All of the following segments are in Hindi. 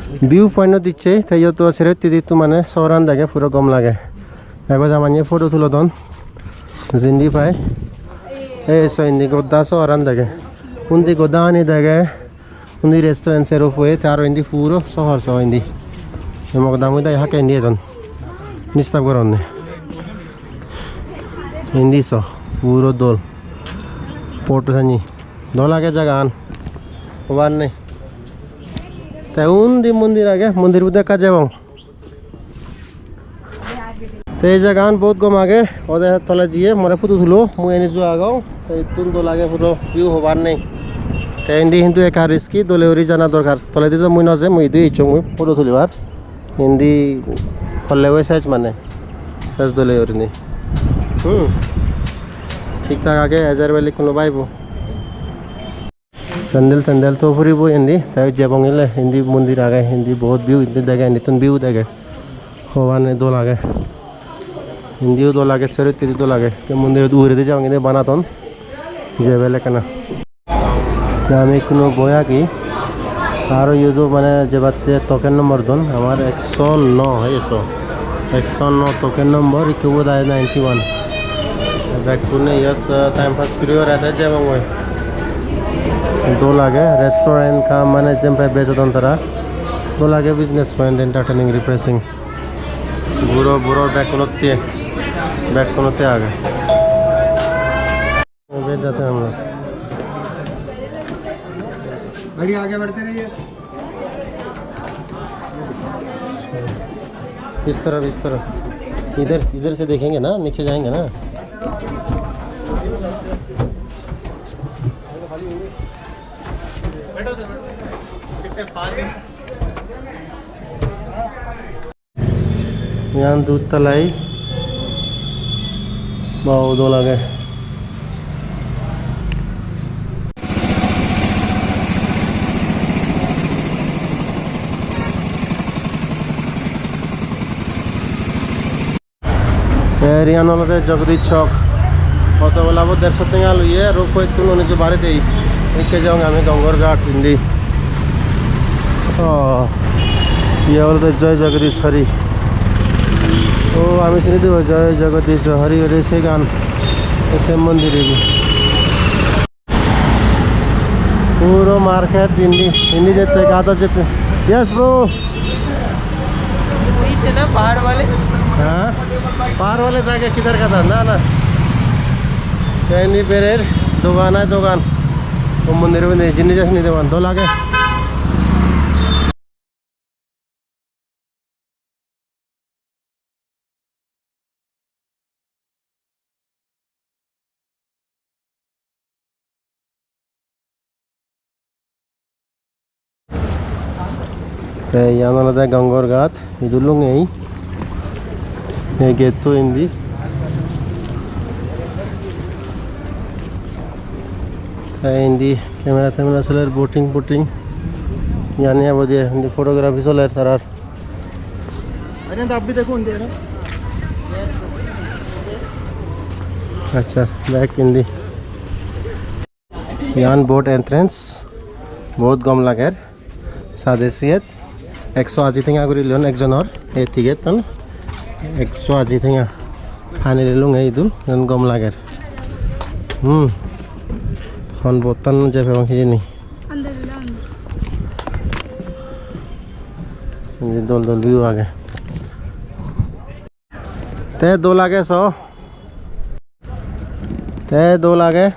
ভিউ পয়েন্ট দিচ্ছে তাই তো ছেড়ে তিদি মানে সরান দেখে পুরো কম লাগে একবার জামানিয়ে ফটো তুলো তন জিন্দি পায় এই সৈন্দি গোদ্দা সরান দেখে উন্দি গোদ্দা আনি দেখে উন্দি রেস্টুরেন্ট সেরো হয়ে তার ইন্দি পুরো শহর সহ ইন্দি মগ দামুই দাই হাকে ইন্দি এজন নিস্তাব করন ইন্দি সহ পুরো দোল পোর্ট সানি দোল আগে জায়গা আন ওবার নেই তাই উন্দি মন্দির আগে মন্দির বুদ্ধে কাজে এবং তো এই জায়গা বহুত কম আগে ওদের তলে দিয়ে মরে ফুটো তুলো মুই এনে যোৱা আগাও এই তুন দোল আগে পুরো ভিউ হবার নেই তাই হিন্দি কিন্তু একা রিস্কি দোলে উড়ি জানা দরকার তলে দিয়ে মুই নজে মুই দুই ইচ্ছুক মুই ফটো তুলিবার হিন্দি করলে ওই সাইজ মানে সাইজ দোলে উড়ি নি ঠিকঠাক আগে এজার বেলি কোনো পাইব স্যান্ডেল ট্যান্ডেল তো ফুরিব হিন্দি তাই যাবং এলে হিন্দি মন্দির আগে হিন্দি বহুত ভিউ হিন্দি দেখে নতুন ভিউ দেখে হবানে দোল আগে হিন্দিও দোল আগে চরিত্র দোল আগে মন্দির উড়ে দিয়ে যাও কিন্তু বানাতন যে বেলে কেনা আমি কোনো বয়া কি আর ইউদো মানে যে বাতে টোকেন নম্বর দন আমার 109 হয়েছে 109 টোকেন নম্বর ইকুব দায় 91 बैक पुणे यत टाइम पास करियो रहता है जब वो दो लागे रेस्टोरेंट का माने जम पे बेचदन तरा दो लागे बिजनेस पॉइंट एंटरटेनिंग रिफ्रेशिंग बुरो बुरो बैक कोनोते आ गए बेच जाते हैं हम लोग गाड़ी आगे बढ़ते रहिए इस तरफ इधर से देखेंगे ना नीचे जाएंगे ना यहाँ दूध तलाई बहुत दो लगे हरियाणा जगदीश चौक कत बोला 150 टेंगा लुए रोप तुम निजे बारे दे एके जाऊँ हमें गंगर घाट हिंदी ये बोल तो जय जगदीश हरि ओ हमें शुनी दो जय जगदीश हरि हरि से गान ऐसे मंदिर पूरा मार्केट हिंदी हिंदी जेते गाता जेते यस ब्रो ना पहाड़ वाले हाँ पहाड़ वाले जाके किधर का था ना कहीं पेरेर दुकान है दुकान वो मंदिर में नहीं जिन्नी जैसे नहीं दुकान दो लागे यहाँ वाला गंगोर घाट इधर लोग यही ये गेट तो हिंदी हिंदी कैमरा चले बोटिंग यानी वो दिए हिंदी फोटोग्राफी चले सरार अरे आप भी देखो अच्छा बैक हिंदी यहाँ बोट एंट्रेंस बहुत गम लगे सादेसियत 180 टेंगा कर लियोन एक जनर ये टिकेट तन 180 टेंगा खाने ले लूँगा इधर जन गम लगे हन बोतन जब हम किसी नहीं ये दो व्यू आ गए ते दो लागे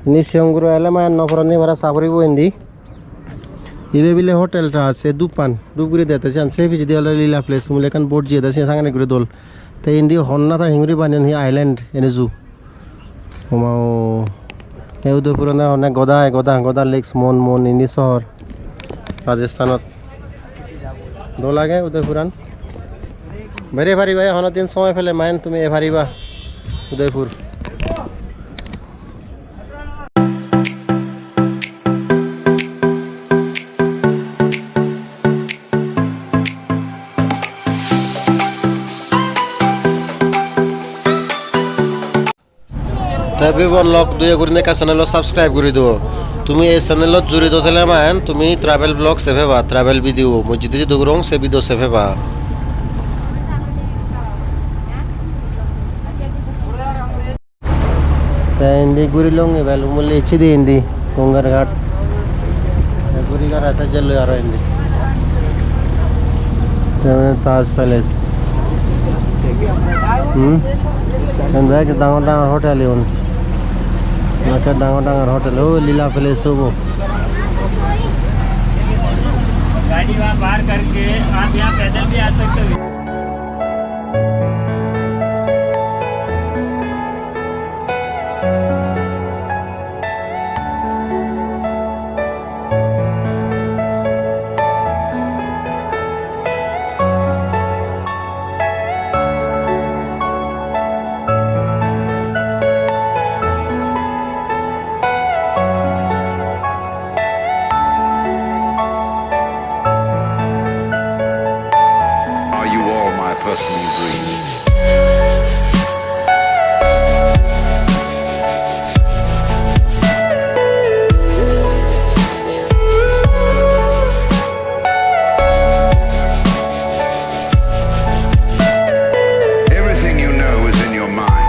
निश्चय एले मैं नफरनी भरा साबरी वो हिंदी इबे बिले होटल टा से दुपान दुगुरी देते हैं से भी जिधर लीला प्लेस मुलेकन बोर्ड जिधर से सांगने गुरे दोल ते इंडी होन्ना था हिंगुरी बानियन ही आइलैंड एनेजू हमाओ ये उदयपुर ना होने गोदा लेक्स मोन इंडी शहर राजस्थान दो लागे उदयपुरान मेरे भारी भाई हन दिन समय फेले मायन तुम्हें भारी बा उदयपुर तभी वो लॉक दुया गुरने का चैनल सब्सक्राइब कर दो তুমি এই চেনেলত জড়িত থাকলে মান তুমি ট্রাভেল ব্লগ সেভে বা ট্রাভেল ভিডিও মই যেতে যে দগরং সে ভিডিও সেভে বা Hindi gurilong ibal umuli chidi hindi Kongar Ghat guri ka rata jallo yaro hindi Taj Palace and back dangar hotel yun naka dangar hotel oh Lila Palace ho गाड़ी वहाँ पार करके आप यहाँ पैदल भी आ सकते हो Are you all my personal dreams? Everything you know is in your mind.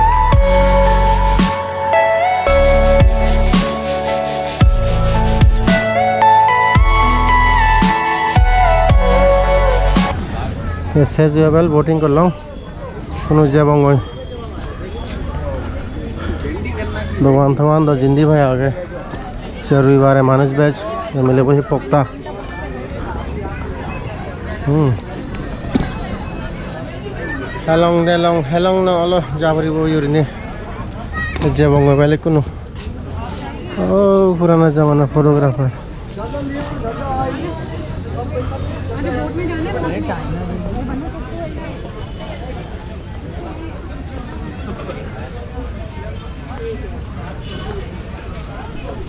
Says well boating कर लो कोनो जेबंग होय भगवान थवान दो जिंदी भाई आ गए चरवी बारे मानस बैच मिले बही पोक्ता हेलोंग न अलो जाबरिबो युरिने जेबंग बेले कोनो ओ पुराना जमाना फोटोग्राफर